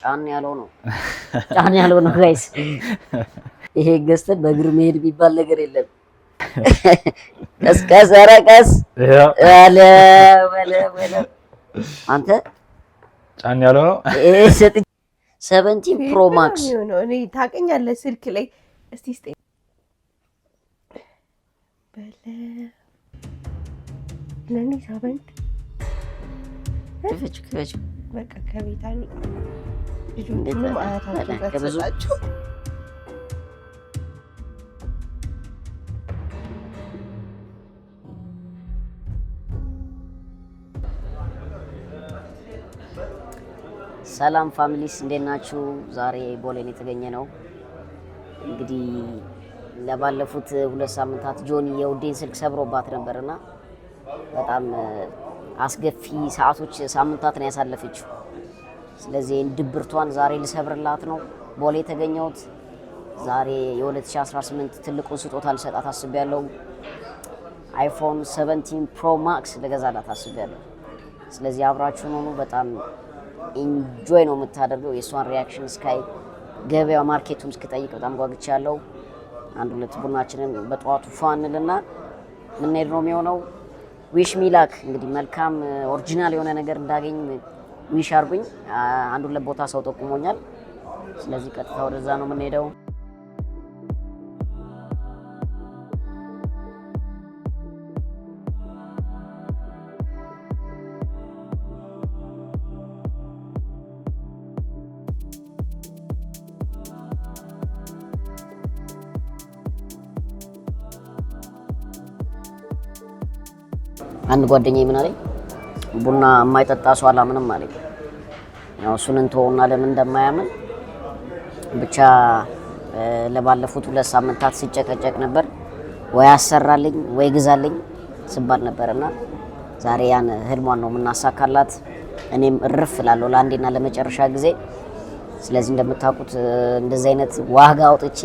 ጫን ያለው ነው ጫን ያለው ነው ጋይስ። ይሄ ገዝተን በእግር መሄድ ቢባል ነገር የለም። ቀስ ኧረ ቀስ ወለ አንተ ጫን ያለው ነው። 17 ፕሮ ማክስ ነው። እኔ ታውቀኛለህ ስልክ ላይ እስቲ ስጠኝ በለ ለኔ 7 ከፈች በቃ ከቤት አልወጣም። ልጆቹንም አያታቸው ገሰጣቸው። ሰላም ፋሚሊስ እንዴት ናችሁ? ዛሬ ቦሌን የተገኘ ነው። እንግዲህ ለባለፉት 2 ሳምንታት ጆኒ የውዴን ስልክ ሰብሮባት ነበርና በጣም አስገፊ ሳምንታትን ያሳለፈችው። ስለዚህ ድብርቷን ዛሬ ልሰብርላት ነው ቦሌ የተገኘሁት። ዛሬ የ2018 ትልቁን ስጦታ ልሰጣት አስቤያለሁ። አይፎን 17 ፕሮ ማክስ ልገዛላት አስቤያለሁ። ስለዚህ አብራችሁን ሆኑ። በጣም ኢንጆይ ነው የምታደርገው። የእሷን ሪያክሽን ስካይ ገበያ ማርኬቱን እስክጠይቅ በጣም ጓጉቻለሁ። አንድ ሁለት ቡናችንን በጠዋቱ ፏንልና ምንሄድ ነው የሚሆነው። ዊሽ ሚላክ እንግዲህ መልካም ኦሪጂናል የሆነ ነገር እንዳገኝ ዊሽ አርጉኝ። አንድ ሁለት ቦታ ሰው ጠቁሞኛል። ስለዚህ ቀጥታ ወደዛ ነው የምንሄደው። አንድ ጓደኛዬ ምን አለኝ፣ ቡና የማይጠጣ ሰው አላምንም አለኝ። ያው እሱን እንተውና ለምን እንደማያምን ብቻ ለባለፉት 2 ሳምንታት ሲጨቀጨቅ ነበር። ወይ አሰራልኝ ወይ ግዛልኝ ስባል ነበርና ዛሬ ያን ህልሟን ነው የምናሳካላት። እኔም እርፍ እላለሁ ለአንዴና ለመጨረሻ ጊዜ። ስለዚህ እንደምታውቁት እንደዚህ አይነት ዋጋ አውጥቼ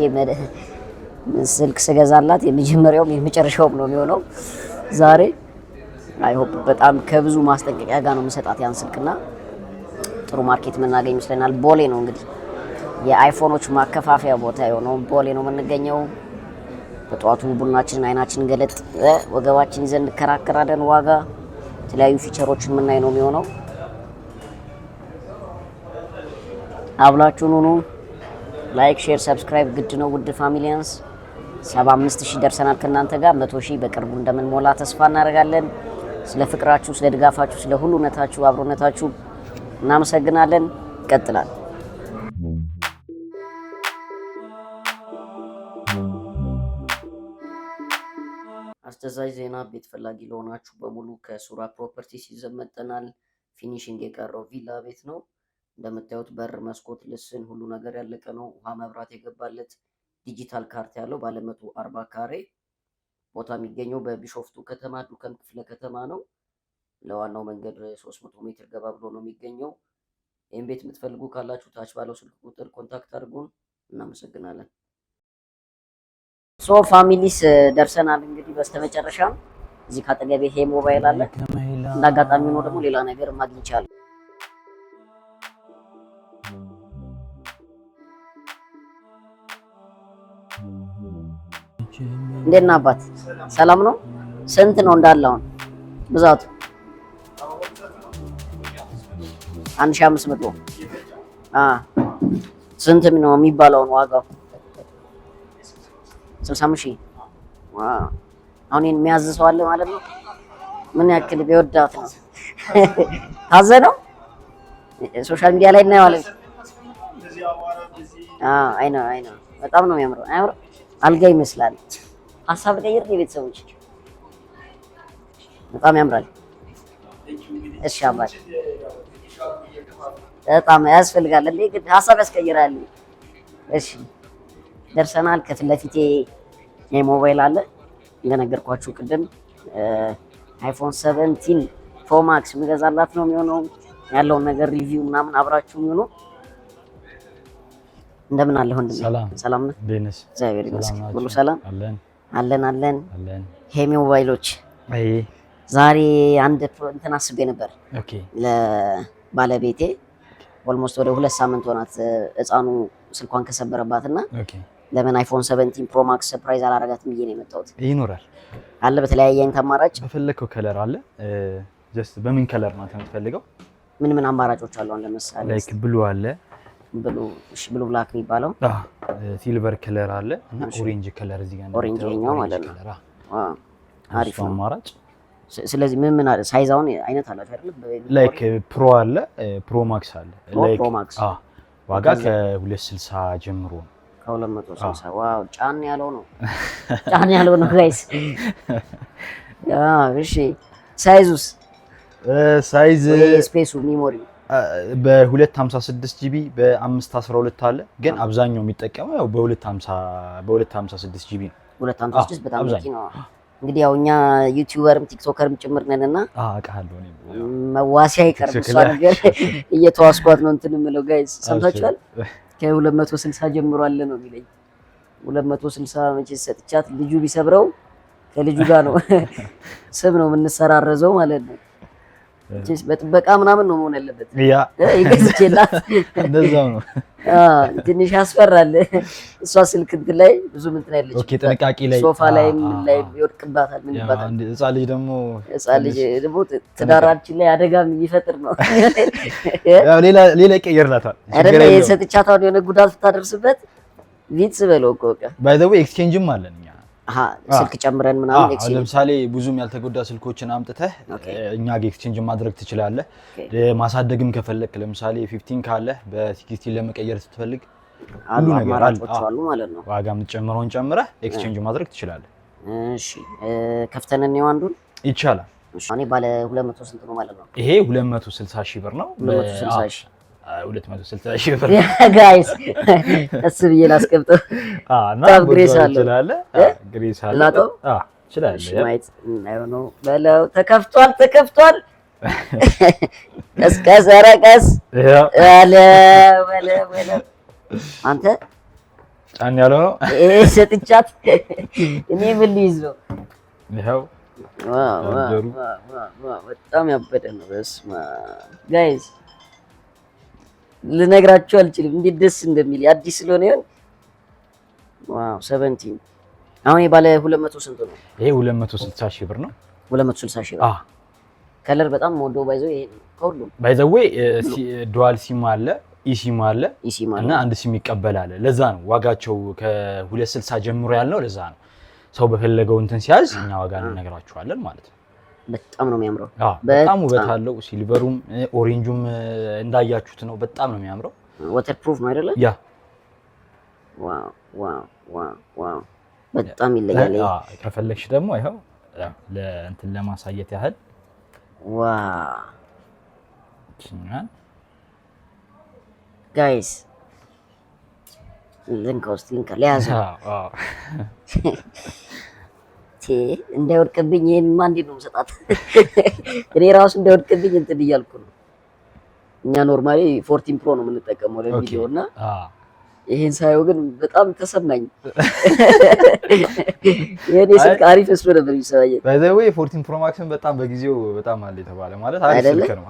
ስልክ ስገዛላት የመጀመሪያውም የመጨረሻውም ነው የሚሆነው ዛሬ። አይ ሆፕ በጣም ከብዙ ማስጠንቀቂያ ጋር ነው የምሰጣት ያን ስልክና ጥሩ ማርኬት የምናገኝ ይመስለናል። ቦሌ ነው እንግዲህ የአይፎኖች ማከፋፈያ ቦታ የሆነው ቦሌ ነው የምንገኘው። በጠዋቱ ቡናችንን አይናችንን ገለጥ ወገባችን ይዘን እንከራከራለን። ዋጋ የተለያዩ ፊቸሮችን የምናይ ነው የሚሆነው። አብላችሁን ሁኑ። ላይክ፣ ሼር፣ ሰብስክራይብ ግድ ነው ውድ ፋሚሊያንስ። 75000 ደርሰናል ከእናንተ ጋር 100000 በቅርቡ እንደምንሞላ ተስፋ እናደርጋለን። ስለ ፍቅራችሁ፣ ስለ ድጋፋችሁ፣ ስለ ሁሉነታችሁ፣ አብሮነታችሁ እናመሰግናለን። ይቀጥላል። አስተዛዥ ዜና ቤት ፈላጊ ለሆናችሁ በሙሉ ከሱራ ፕሮፐርቲስ ይዘን መጥተናል። ፊኒሺንግ የቀረው ቪላ ቤት ነው። እንደምታዩት በር፣ መስኮት፣ ልስን ሁሉ ነገር ያለቀ ነው። ውሃ መብራት የገባለት ዲጂታል ካርታ ያለው ባለ 140 ካሬ ቦታ የሚገኘው በቢሾፍቱ ከተማ ዱከም ክፍለ ከተማ ነው። ለዋናው መንገድ 300 ሜትር ገባ ብሎ ነው የሚገኘው። ይህን ቤት የምትፈልጉ ካላችሁ ታች ባለው ስልክ ቁጥር ኮንታክት አድርጉን። እናመሰግናለን። ሶ ፋሚሊስ ደርሰናል እንግዲህ በስተመጨረሻ። እዚህ ካጠገቤ ይሄ ሞባይል አለ። እንዳጋጣሚ ነው ደግሞ ሌላ ነገር ማግኝቻለሁ። እንዴት ነህ አባት? ሰላም ነው? ስንት ነው እንዳለው ብዛቱ? 1500 ስንት ነው የሚባለው ዋጋው? 65000 አሁን የሚያዝሰው አለ ማለት ነው። ምን ያክል ቢወዳት ነው ታዘነው? ሶሻል ሚዲያ ላይ እናየዋለን። አይ ነው በጣም ነው የሚያምረው። አያምርም? አልጋ ይመስላል። ሀሳብ ቀይር የቤተሰቦች በጣም ያምራል። እሺ አባይ በጣም ያስፈልጋል እንዴ ግን ሀሳብ ያስቀይራል። እሺ ደርሰናል። ከፊት ለፊቴ የሞባይል አለ እንደነገርኳችሁ ቅድም አይፎን 17 ፕሮ ማክስ ምገዛላት ነው የሚሆነው። ያለውን ነገር ሪቪው ምናምን አብራችሁ የሚሆኑ እንደምን አለ ወንድሜ? ሰላም ነህ? ዴንስ እግዚአብሔር ይመስገን ሁሉ ሰላም አለን። ሄሚ ሞባይሎች ዛሬ አንድ እንትን አስቤ ነበር። ኦኬ ለባለቤቴ ኦልሞስት ወደ 2 ሳምንት ሆናት ህፃኑ ስልኳን ከሰበረባትና ኦኬ ለምን አይፎን 17 ፕሮ ማክስ ሰርፕራይዝ አላረጋትም ብዬ ነው የመጣሁት። ይኖራል አለ በተለያየ አይነት አማራጭ በፈለከው ከለር አለ። ጀስት በምን ከለር ነው የምትፈልገው? ምን አማራጮች አሉ? ለምሳሌ ላይክ ብሉ አለ ብሉ ብላክ የሚባለው ሲልቨር ከለር አለ እና ኦሬንጅ ከለር እዚህ ጋር ኦሬንጅ ነው ማለት ነው። አሪፍ ነው አማራጭ። ስለዚህ ምን አለ ሳይዛውን አይነት አላችሁ አይደል? ላይክ ፕሮ አለ ፕሮ ማክስ አለ። ላይክ ፕሮ ማክስ ዋጋ ከ260 ጀምሮ ነው። ከ260 ዋው ጫን ያለው ነው ጋይስ። እሺ ሳይዙስ ሳይዝ ስፔሱ ሚሞሪ በ256 ጂቢ በ512 አለ። ግን አብዛኛው የሚጠቀመው ያው በ256 ጂቢ ነው። 256 በጣም በቂ ነው። እንግዲህ ያው እኛ ዩቲዩበርም ቲክቶከርም ጭምር ነንና አውቃለሁ እኔ መዋሲያ ይቀርብ እሷ ነገር እየተዋስኳት ነው እንትን የምለው ጋይስ ሰምታችኋል። ከ260 ጀምሮ አለ ነው የሚለኝ። 260 መቼ ሰጥቻት ልጁ ቢሰብረው ከልጁ ጋር ነው ስም ነው የምንሰራረዘው ማለት ነው። በጥበቃ ምናምን ነው መሆን ያለበት። ያ ይገዝቼላት እንደዛው ነው። ትንሽ ያስፈራል። እሷ ስልክ እንትን ላይ ብዙ እንትን ያለች ኦኬ ጥንቃቄ ላይ ሶፋ ላይ ይወድቅባታል። ምን ይባላል? ህፃን ልጅ ደግሞ ትዳራችን ላይ አደጋ የሚፈጥር ነው። ያው ሌላ ይቀየርላታል አይደለ? የሰጥቻታው የሆነ ጉዳት ብታደርስበት ቪትስ በለው እኮ በቃ ባይ ዘ ዌይ ኤክስቼንጅም አለን እኛ ስልክ ጨምረን ምናምን ኤክስቼንጅ ለምሳሌ ብዙም ያልተጎዳ ስልኮችን አምጥተህ እኛ ጋር ኤክስቼንጅ ማድረግ ትችላለህ። ማሳደግም ከፈለክ ለምሳሌ 15 ካለ በ16 ለመቀየር ስትፈልግ ሁሉ ነገር አሉ ማለት ነው። ዋጋ የምትጨምረውን ጨምረህ ኤክስቼንጅ ማድረግ ትችላለህ። እሺ ከፍተን ነው አንዱን ይቻላል። እኔ ባለ 200 ስንት ነው ማለት ነው? ይሄ 260 ሺህ ብር ነው። 260 ሺህ 260 ሺህ ብር ጋይስ እሱ ብዬ ላስቀምጠው። እና ግሬስ አለ ግሬስ አለ ይችላል። ማይት ነው በለው። ተከፍቷል ቀስ በለ አንተ ጫን ያለው ነው ሰጥቻት እኔ ምን ልይዝ ነው? ይኸው በጣም ያበደ ነው። በስመ አብ ጋይስ ልነግራችሁ አልችልም እንዴት ደስ እንደሚል አዲስ ስለሆነ ይሁን። ዋው 17 አሁን የባለ 200 ስንት ነው? ይሄ 260 ሺህ ብር ነው። 260 ሺህ ብር ከለር በጣም ሞዶ ባይዘው ይሄ ከሁሉም ባይዘው ዱዋል ሲም አለ ኢሲም አለ እና አንድ ሲም ይቀበላል። ለዛ ነው ዋጋቸው ከ260 ጀምሮ ያለው። ለዛ ነው ሰው በፈለገው እንትን ሲያዝ እኛ ዋጋ እንነግራችኋለን ማለት ነው። በጣም ነው የሚያምረው። በጣም ውበት አለው። ሲልቨሩም ኦሬንጁም እንዳያችሁት ነው። በጣም ነው የሚያምረው። ዋተር ፕሩፍ ነው አይደለ? ያ ዋው በጣም ይለያል። ከፈለግሽ ደግሞ ይሄው ለእንትን ለማሳየት ያህል ጋይስ ሊንክ ለያዘ እንዳይወድቅብኝ ይሄንማ እንዴት ነው የምሰጣት? እኔ ራሱ እንዳይወድቅብኝ እንትን እያልኩ ነው። እኛ ኖርማሊ 14 ፕሮ ነው የምንጠቀመው ለቪዲዮ እና ይሄን ሳየው ግን በጣም ተሰማኝ። የኔ ስልክ አሪፍ መስሎ ነበር የሚሰማኝ። ባይ ዘ ዌይ 14 ፕሮ ማክስን በጣም በጊዜው በጣም አለ የተባለ ማለት አሪፍ ስልክ ነው።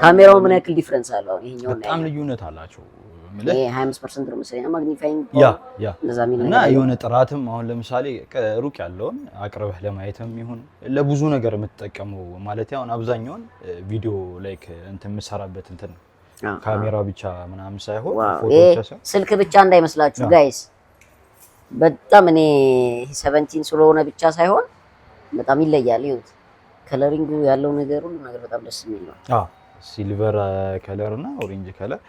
ካሜራው ምን ያክል ዲፈረንስ አለው? ይሄኛው በጣም ልዩነት አላቸው። ይሄ 25% ነው መሰለኝ ማግኒፋይንግ ያ እና የሆነ ጥራትም አሁን ለምሳሌ ሩቅ ያለውን አቅርበህ ለማየትም ይሁን ለብዙ ነገር የምትጠቀመው ማለት ያው አብዛኛውን ቪዲዮ ላይክ እንትን የምሰራበት እንትን ነው። ካሜራ ብቻ ምናምን ሳይሆን ፎቶ ብቻ ሳይሆን ስልክ ብቻ እንዳይመስላችሁ ጋይስ። በጣም እኔ 17 ስለሆነ ብቻ ሳይሆን በጣም ይለያል። ይሁት ከለሪንጉ ያለው ነገር ሁሉ ነገር በጣም ደስ የሚል ነው። ሲልቨር ከለር እና ኦሬንጅ ከለር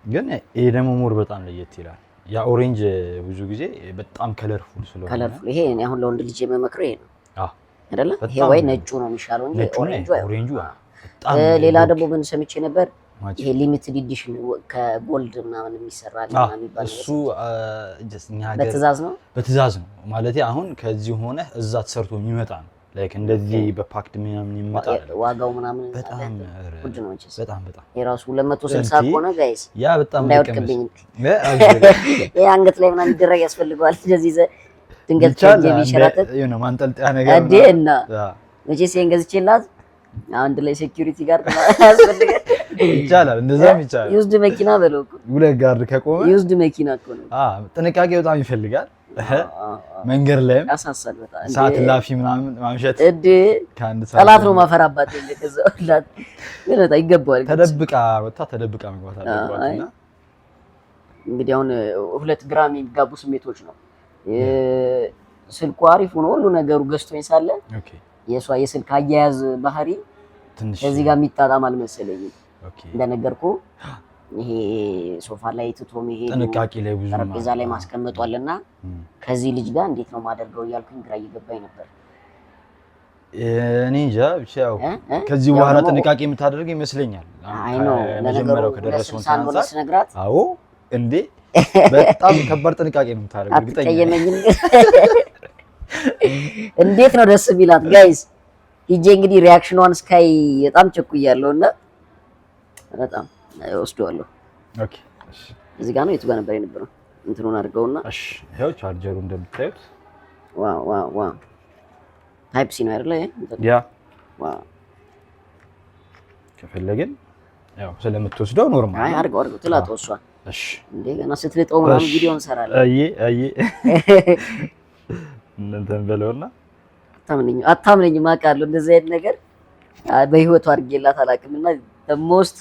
ግን ይሄ ደግሞ ሞር በጣም ለየት ይላል። ያ ኦሬንጅ ብዙ ጊዜ በጣም ከለርፉል ስለሆነ ከለርፉል ይሄ እኔ አሁን ለወንድ ልጅ የምመክረው ይሄ ነው አይደለ? ይሄ ወይ ነጩ ነው የሚሻለው እንጂ ኦሬንጁ በጣም ሌላ ደግሞ ምን ሰምቼ ነበር ይሄ ሊሚትድ ኤዲሽን ከጎልድ ምናምን የሚሰራ የሚባል እሱ እኛ ሀገር በትዕዛዝ ነው ማለት አሁን ከዚህ ሆነ እዛ ተሰርቶ የሚመጣ ነው። ላይክ እንደዚህ በፓክድ ምናምን ይመጣል። ዋጋው ምናምን በጣም ውድ ነው እንጂ በጣም የራሱ 260 ከሆነ ጋይስ ያ በጣም እንዳይወድቅብኝ ይሄ አንገት ላይ ምናምን ይደረግ ያስፈልገዋል። እንደዚህ ድንገት ጀቢ ይሸራተት የሆነ ማንጠልጠያ ነገር አዴና መቼስ ይሄን ገዝቼላት አንድ ላይ ሴኩሪቲ ጋር ያስፈልጋል። ይቻላል እንደዛም ይቻላል። ዩዝድ መኪና በለው እኮ ሁለት ጋር ከቆመ ዩዝድ መኪና እኮ ነው። ጥንቃቄ በጣም ይፈልጋል። መንገድ ላይም ያሳሳል በጣም ሰዓት ላፊ ምናምን ማምሸት ከአንድ ሰዓት ጠላት ነው ማፈራባት እንደከዛውላት ግን በጣም ይገባዋል። ተደብቃ መግባት አለባትና እንግዲህ አሁን ሁለት ግራም የሚጋቡ ስሜቶች ነው። ስልኩ አሪፍ ሆኖ ሁሉ ነገሩ ገዝቶኝ ሳለ የሷ የስልክ አያያዝ ባህሪ ትንሽ እዚህ ጋር የሚጣጣም አልመሰለኝም። እንደነገርኩ ይሄ ሶፋ ላይ ትቶ መሄድ ጥንቃቄ ላይ ብዙ ጠረጴዛ ላይ ማስቀመጧልና ከዚህ ልጅ ጋር እንዴት ነው ማደርገው እያልኩኝ ግራ እየገባኝ ነበር። እኔ እንጃ ብቻ ያው ከዚህ በኋላ ጥንቃቄ የምታደርግ ይመስለኛል። አይ ነው ለነገሩ ከደረሰው አንፃር ነግራት። አዎ እንዴ በጣም ከባድ ጥንቃቄ ነው የምታደርገው። እርግጠኛ ነኝ። እንዴት ነው ደስ ቢላት ጋይስ ሂጄ እንግዲህ ሪአክሽኗን ስካይ በጣም ቸኩያለሁና በጣም ወስደዋለሁ። ኦኬ እሺ እዚህ ጋር ነው የቱ ጋር ነበር የነበረው እንትኑን አድርገውና እሺ ይሄው ቻርጀሩ እንደምታዩት ዋው ታይፕ ሲ ነው አይደል? ያ ዋው ከፈለግን ያው ስለምትወስደው ኖርማል አይ አድርገው ትላጠው እሷ። እሺ እንደገና ስትልጠው ምናምን ቪዲዮ እንሰራለን። አይ እንትን በለውና አታምነኝም አውቃለሁ። እንደዚህ አይነት ነገር በህይወቱ አድርጌላት አላውቅምና ሞስት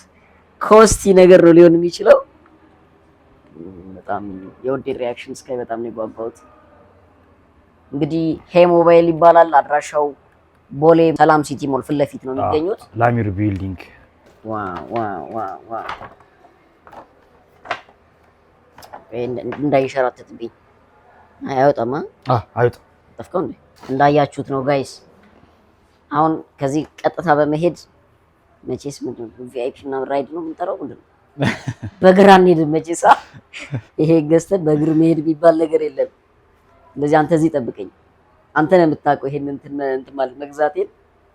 ኮስቲ ነገር ነው ሊሆን የሚችለው። በጣም የወዴ ሪአክሽን ስካይ በጣም ነው የጓጓሁት። እንግዲህ ሄ ሞባይል ይባላል። አድራሻው ቦሌ ሰላም ሲቲ ሞል ፊት ለፊት ነው የሚገኙት። ላሚር ቢልዲንግ። ዋው እንዳይሸራተትብኝ አይወጣማ። አይወጣም። ጠፍከው እንዴ? እንዳያችሁት ነው ጋይስ። አሁን ከዚህ ቀጥታ በመሄድ መቼስ ምንድን ነው ቪአይፒ እና ራይድ ነው የምንጠራው ምንድን ነው? በእግር አንሄድም መቼስ። ይሄ ገዝተን በእግር መሄድ የሚባል ነገር የለም። ስለዚህ አንተ እዚህ ጠብቀኝ። አንተ ነው የምታውቀው ይሄን እንትን ማለት መግዛቴን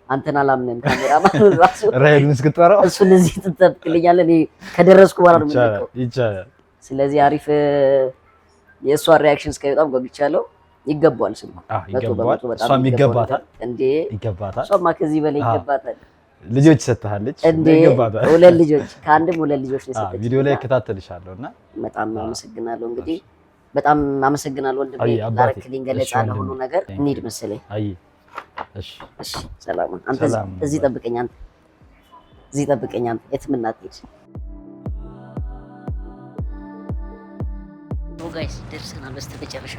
አንተን አላምነን። ካሜራማን ራሱ ራይዱን እስክትጠራው እሱን እዚህ ትጠብቅልኛለህ። እኔ ከደረስኩ በኋላ ነው የምንጠብቀው። ይቻላል። ስለዚህ አሪፍ የእሷ ሪአክሽን እስከ በጣም ጓጉቻለሁ። ይገባዋል ስልኩ ይገባዋል። እሷም ይገባታል እንዴ ይገባታል። እሷማ ከዚህ በላይ ይገባታል። ልጆች ሰጥታለች እንዴ? ይገባታል። ሁለት ልጆች ከአንድም ሁለት ልጆች ነው ሰጥተች። ቪዲዮ ላይ እከታተልሻለሁና በጣም አመሰግናለሁ። እንግዲህ በጣም አመሰግናለሁ ወንድሜ ላረክልኝ ገለጻ ለሁሉ ነገር። እንሂድ መሰለኝ። አይ እሺ እሺ ሰላም። አንተ እዚህ ጠብቀኝ። አንተ እዚህ ጠብቀኝ። አንተ የትም እንዳትሄድ። ጋይስ ደርሰናል በስተመጨረሻ።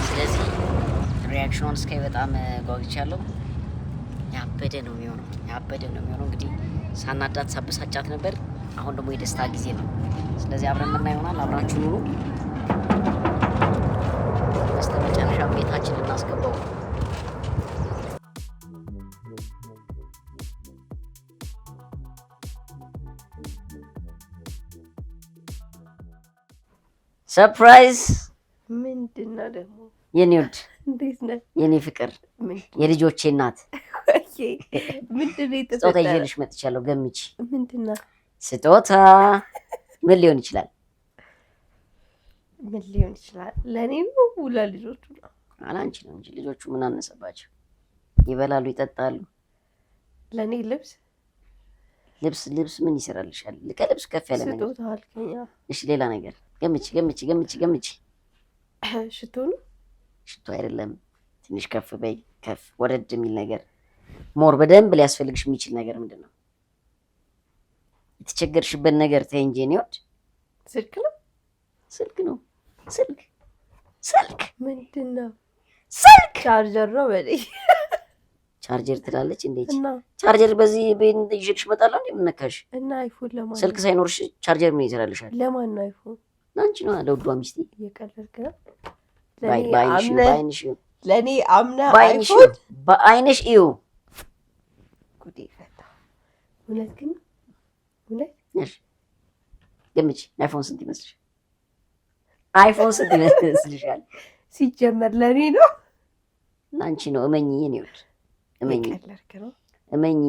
ስለዚህ ሪአክሽኑን እስከ በጣም ጓጉቻለሁ። ያበደ ነው የሚሆነው። እንግዲህ ሳናዳት ሳበሳጫት ነበር። አሁን ደግሞ የደስታ ጊዜ ነው። ስለዚህ አብረን የምናየው ይሆናል። አብራችሁ ኑሩ። በስተመጨረሻ ቤታችን እናስገባው። ሰርፕራይዝ ምንድነው ደግሞ? የኔ ውድ እንዴት ነህ? የኔ ፍቅር የልጆቼ እናት ምንድነው የተሰጠው? ስጦታ ይዤልሽ መጥቻለሁ። ገምቺ። ምንድነው ስጦታ? ምን ሊሆን ይችላል? ለኔ ነው ለልጆቹ ነው? አላንቺ ነው እንጂ ልጆቹ ምን አነሰባቸው? ይበላሉ፣ ይጠጣሉ። ለኔ ልብስ ምን ይሰራልሻል? ከልብስ ከፍ ያለ ነገር ስጦታ አልከኝ። እሺ ሌላ ነገር ገምቺ። ሽቶ ነው? ሽቶ አይደለም። ትንሽ ከፍ በይ፣ ከፍ ወረድ የሚል ነገር ሞር በደንብ ሊያስፈልግሽ የሚችል ነገር ምንድን ነው? የተቸገርሽበት ነገር ተይ እንጂ የኔ ወድ። ስልክ ነው? ስልክ ምንድን ነው? ስልክ ቻርጀር ነው በለኝ። ቻርጀር ትላለች እንዴት? ቻርጀር በዚህ ይዤልሽ እመጣለሁ እንዴ? ምን ነካሽ? እና አይፎን ለማን? ስልክ ሳይኖርሽ ቻርጀር ምን ይሰራልሻል? ለማን ነው አይፎን? ለአንቺ ነው፣ ለውዷ ሚስቴ። እየቀለድክ ነው? በአይንሽ ለኔ አምና አይፎን በአይንሽ እዩ። ጉዴ ፈታ። እውነት ግን እሺ ገምቺ። አይፎን ስንት ይመስልሻል? አይፎን ስንት ይመስልሻል? ሲጀመር ለኔ ነው ለአንቺ ነው። እመኚ የኔ ውድ እመኚ። እየቀለድክ ነው? እመኚ።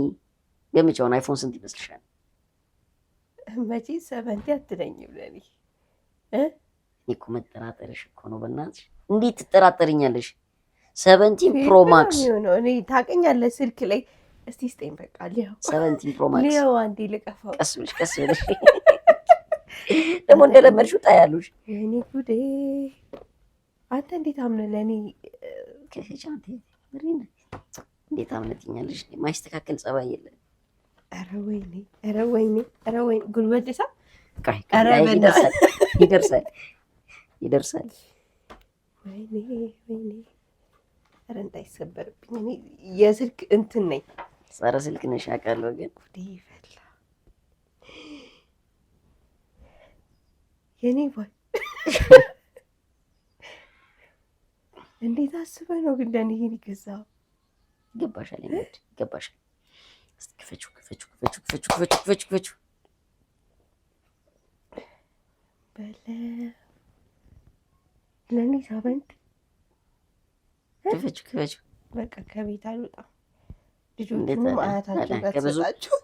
ገምቺ። አሁን አይፎን ስንት ይመስልሻል? መቼ 70 አትለኝም ለኔ እኮ መጠራጠርሽ እኮ ነው። በእናትሽ እንዴት ትጠራጠርኛለሽ? 17 ፕሮ ማክስ ነው። እኔ ታውቀኛለህ ስልክ ላይ እስቲ ስጠኝ በቃ ሊያው 17 ፕሮ ማክስ ሊያው አንዴ ልቀፋው። ቀስ ብለሽ ደግሞ እንደለመድሽው ታያሉሽ። የኔ ጉዴ አንተ እንዴት አምነህ ለኔ ከቻንቴ ምሪና እንዴት አምነትኛለሽ? ማይስተካከል ጸባይ የለም። ኧረ ወይኔ ጉልበት ደሳ ይደርሳል። ወይኔ ኧረ እንዳይሰበርብኝ። እኔ የስልክ እንትን ነኝ። ጸረ ስልክ ነሽ አውቃለሁ፣ ግን ጉዴ ፈላ። የኔ ባይ እንዴት አስበህ ነው ግን ለኔ ይሄን ይገዛው? ይገባሻል። እስቲ ክፈችው። በለ ለኔ ሳበንት ክፈችው። በቃ ከቤት አልወጣም። ልጆቹንም አያታቸው ጋር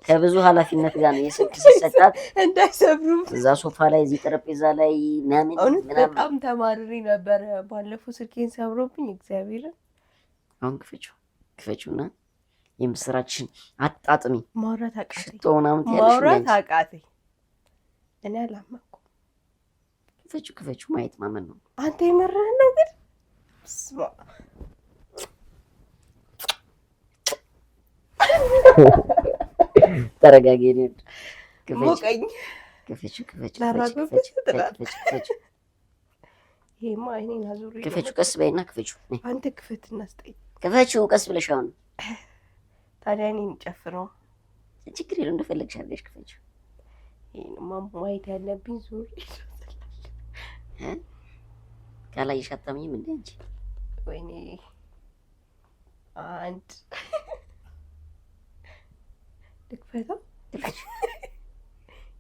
ከብዙ ኃላፊነት ጋር ነው የስልክ ሲሰጣት እንዳይሰብሩም እዛ ሶፋ ላይ እዚህ ጠረጴዛ ላይ ምናምን በጣም ተማርሪ ነበር። ባለፈው ስልኬን ሰብሮብኝ እግዚአብሔርን። አሁን ክፈችውና የምስራችን አጣጥሚ። ማውራት አቃተኝ። ሽቶ ምናምን ማውራት አቃተኝ። እኔ አላመንኩም። ክፈችው። ማየት ማመን ነው። አንተ የመረህን ነው ግን ስማ ተረጋጊ። ሞቀኝ። ክፈችው። ይሄማ አይኔን አዙሪ። ክፈችው፣ ቀስ በይና ክፈችው። አንተ ክፈትና ስጠኝ። ክፈችው ቀስ ብለሽ። አሁን ታዲያ እኔን ጨፍረው ችግር የለውም፣ እንደፈለግሽ አድርገሽ ክፈችው። ይሄንማ ማየት ያለብኝ ዙሪ ካላየሽ አታምኝም እንደ አንቺ። ወይኔ አንድ ልክፈተው።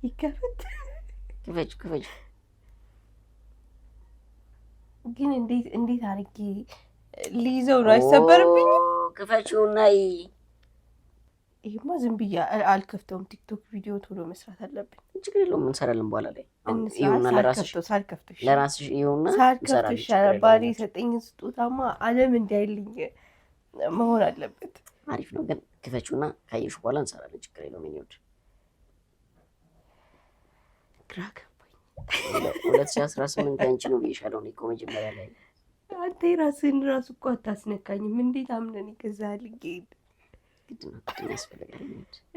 ይከፈት። ክፈችው። ግን እንዴት አድርጌ ሊይዘው ነው? አይሰበርብኝም? ክፈችውና ይሄማ ዝም ብዬ አልከፍተውም። ቲክቶክ ቪዲዮ ቶሎ መስራት አለብኝ። ችግር የለውም፣ እንሰራለን በኋላ ላይ። ሳልከፍተው ለራስሽ ይሁንና ሳልከፍተው ይሻላል። ባሌ የሰጠኝን ስጦታማ ዓለም እንዲያይልኝ መሆን አለበት። አሪፍ ነው። ግን ክፈችውና ካየሽ በኋላ እንሰራለን። ችግር የለውም። እኔዎች ግራ ገባኝ። 2018 አንቺ ነው ብዬሻለሁ እኮ መጀመሪያ ላይ። አንተ የራስህን ራሱ እኮ አታስነካኝም። እንዴት አምነን ይገዛልኝ? ግድ ነው ያስፈልጋል።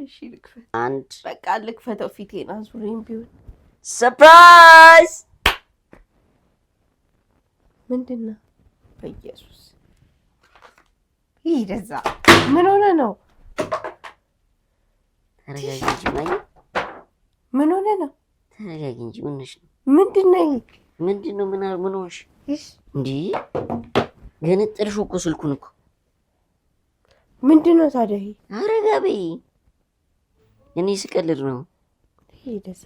እሺ ልክፈት። አንድ በቃ ልክፈተው። ፊቴን አዙሪኝ ቢሆን ሰርፕራይዝ። ምንድን ነው? በኢየሱስ ይደዛ። ምን ሆነ ነው? ተረጋጊ እንጂ ማለት ምን ሆነ ነው? ተረጋጊ እንጂ ምን ነሽ? ምንድን ነው? ምን ሆንሽ? እንዴ ገነጠልሽው እኮ ስልኩን እኮ። ምንድን ነው ታዲያ? አረጋቢ እኔ ስቀልድ ነው። ይደዛ።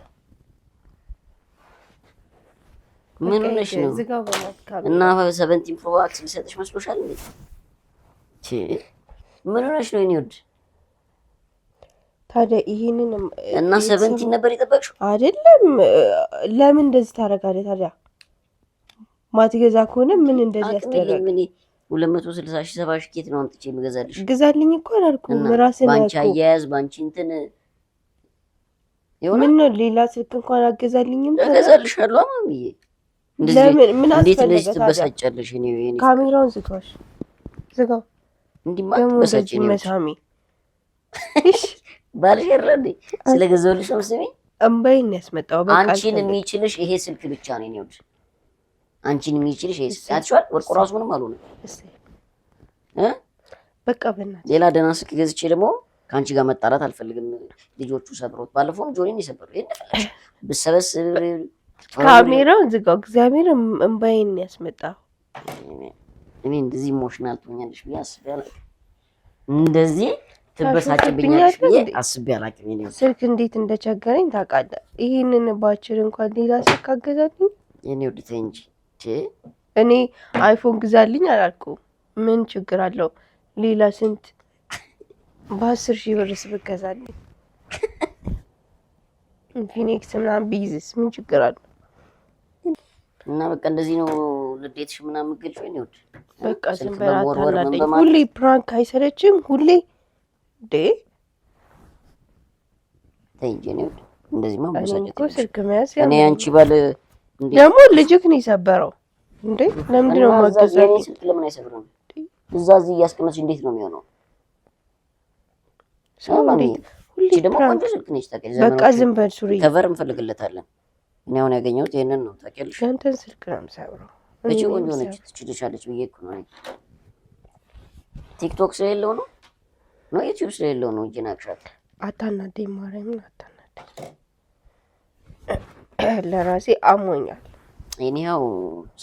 ምን ሆነሽ ነው? እና 17 ፕሮ ማክስ ሊሰጥሽ መስሎሻል እንዴ? ምን ሆነሽ ነው? እኔ ወድ ታዲያ ይሄንን እና 17 ነበር የጠበቅሽው አይደለም? ለምን እንደዚህ ታደርጋለህ ታዲያ? ማትገዛ ከሆነ ምን እንደዚህ ያስደረግ? ምን 260 ሺህ 70 ሺህ ኬት ነው አምጥቼ የምገዛልሽ? ግዛልኝ እኮ አላልኩም። ራስህ ባንቺ አያያዝ ባንቺ እንትን ምን ነው? ሌላ ስልክ እንኳን አገዛልኝም። እገዛልሻለሁ ማሚዬ። ለምን ምን እንዴት እንደዚህ ትበሳጫለሽ? እኔ ካሜራውን ዝጋው። እንዲማ ትበሳጭ ነው መሳሚ። እሺ ባልሽ አይደል ስለገዛልሽ ነው ስሚ። እምባይን ያስመጣው በቃ አንቺን የሚችልሽ ይሄ ስልክ ብቻ ነው። እኔ ወድ አንቺን የሚችልሽ ይሄ ስልክ አትሽዋል። ወርቁ ራሱ ምንም አልሆነም። በቃ በእናትህ ሌላ ደህና ስልክ ገዝቼ ደግሞ ከአንቺ ጋር መጣላት አልፈልግም። ልጆቹ ሰብሮት ባለፈውም ጆኒን ይሰብሩ ይሄን ብሰበስብ ካሜራውን ዝጋው። እግዚአብሔር እምባይን ያስመጣው። እኔ እንደዚህ ኢሞሽናል ትሆኛለሽ ብዬ አስቤ አላውቅም። እንደዚህ ትበሳጭብኛለሽ ብዬ አስቤ አላውቅም። እኔ ስልክ እንዴት እንደቸገረኝ ታውቃለህ? ይሄንን ባችር እንኳን ሌላ ስልክ አገዛልኝ። የኔ ወድ ተይ እንጂ እኔ አይፎን ግዛልኝ አላልኩም። ምን ችግር አለው? ሌላ ስንት በ10 ሺህ ብርስ ብገዛልኝ ኢንፊኒክስ ምናምን ቢይዝስ ምን ችግር አለው? እና በቃ እንደዚህ ነው ንዴትሽ ምናምን ገልጾ ነው ይወድ በቃ ዝም በላታላደኝ ሁሌ ፕራንክ አይሰለችም ሁሌ ተይኝ ነው እንደዚህ ማበሳጨት እኮ ስልክ መያዝ እኔ አንቺ ባል እንዴ ደግሞ ልጅክ ነው የሰበረው እንዴ ለምንድን ነው ማገዛኝ ስልክ ለምን አይሰብርም እዛ እዚህ እያስቀመጥሽ እንዴት ነው የሚሆነው ሰላም ሁሌ ደግሞ ቆንጆ ስልክ ነች ታውቂያለሽ በቃ ዝም በል ሱሪ ከቨር እንፈልግለታለን እኔ አሁን ያገኘሁት ይሄንን ነው ታውቂያለሽ አንተን ስልክ ነው የምሰብረው እቺ ቆንጆ ነች ትችልሻለች ብዬ እኮ ነው ቲክቶክ ስለሌለው ነው ዩቲዩብ ስለሌለው ነው ጂናክሻት አታናደኝ ማርያምን አታናደኝ ለራሴ አሞኛል እኔው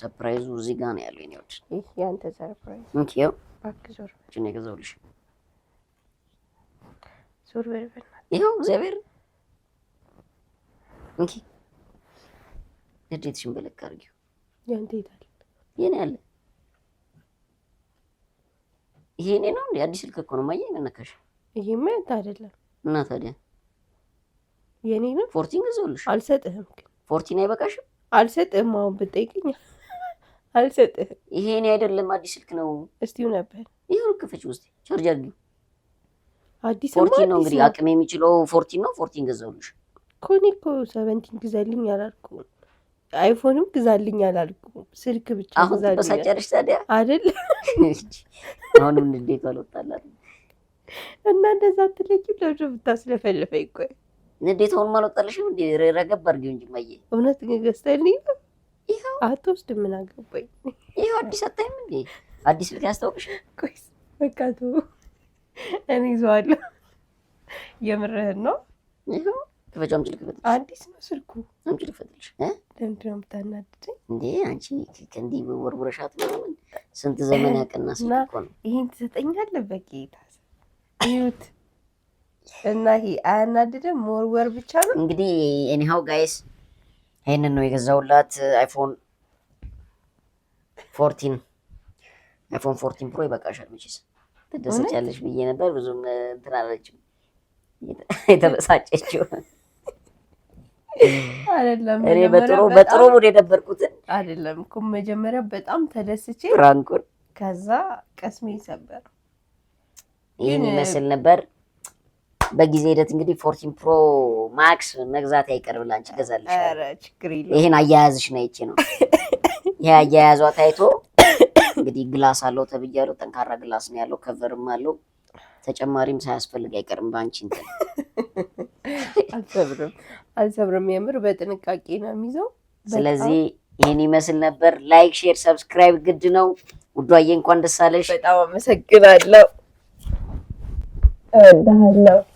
ሰርፕራይዙ እዚህ ጋር ነው ያለው እኔዎች ይሄ ያንተ ሰርፕራይዝ እንኪው አክዞር እኔ ገዛውልሽ ዞር በል በእናትህ ይሄው እግዚአብሔር እንኪ እንዴት ሽንበለክ አድርጊው ያንተ ይታል የኔ አለ ይሄ እኔ ነው እንዴ አዲስ ስልክ እኮ ነው ማየ ነካሽ ይሄማ ያንተ አይደለም እና ታዲያ የኔ ነው 14 ገዛውልሽ አልሰጥህም 14 አይበቃሽም አልሰጥህም አሁን ብትጠይቅኝ አልሰጥህም ይሄ እኔ አይደለም አዲስ ስልክ ነው እስቲው ነበር ይሄው ከፈች ውስጥ ቻርጅ አድርጊው አዲስ 14 ነው እንግዲህ አቅም የሚችለው 14 ነው 14 ገዛውልሽ ኮኒኮ 17 ግዛልኝ አላልኩም አይፎንም ግዛልኝ አላልኩም ስልክ ብቻ ግዛልኝ አሁን ተሳጨርሽ ታዲያ አይደል አሁን እንዴት አልወጣላት እና እንደዛ ትለቂ ለጆ ብታስለፈልፈኝ ቆይ እንዴት አሁን ማልወጣልሽም እንዴ ረገብ አድርጊው እንጂ ማየ እውነት ገዝተልኝ ይሄው አትወስድ ምን አገባኝ ይሄው አዲስ አታይም እንዴ አዲስ ልክ ያስታውቅሽ ቆይ በቃ ተው እኔ ይዘዋለሁ የምርህን ነው ይሄው ከፈጃም ጭልክ ፈትልሽ አዲስ ነው ስልኩ አምጪ ልፈትልሽ ለምንድን ነው የምታናድደኝ እንዴ አንቺ ከእንዲህ ወርውረሻት ምናምን ስንት ዘመን ያቀና ስልክ እኮ ነው ይሄን ትሰጠኛለህ በጌታ ይሁት እና ይሄ አያናድድም መወርወር ብቻ ነው እንግዲህ ኤኒሃው ጋይስ ይሄንን ነው የገዛውላት አይፎን 14 ፕሮ ይበቃሻል መቼስ ትደሰቻለሽ ብዬ ነበር ብዙም እንትን አላለችም የተበሳጨችው አይደለም እኔ በጥሩ ሙድ የነበርኩትን አይደለም እኮ መጀመሪያ በጣም ተደስቼ ፍራንኩን ከዛ ቀስሜ ሰበር ይሄን ይመስል ነበር በጊዜ ሂደት እንግዲህ 14 ፕሮ ማክስ መግዛት አይቀርም ላንቺ ገዛልሽ ኧረ ችግር የለም ይሄን አያያዝሽ ነው ይቺ ነው ይሄ አያያዟ ታይቶ እንግዲህ ግላስ አለው ተብያለሁ ጠንካራ ግላስ ነው ያለው ከቨርም አለው ተጨማሪም ሳያስፈልግ አይቀርም ባንቺ እንትን አልሰብርም የምር በጥንቃቄ ነው የሚይዘው ስለዚህ ይሄን ይመስል ነበር ላይክ ሼር ሰብስክራይብ ግድ ነው ውዷዬ እንኳን ደስ አለሽ በጣም አመሰግናለሁ እወድሃለሁ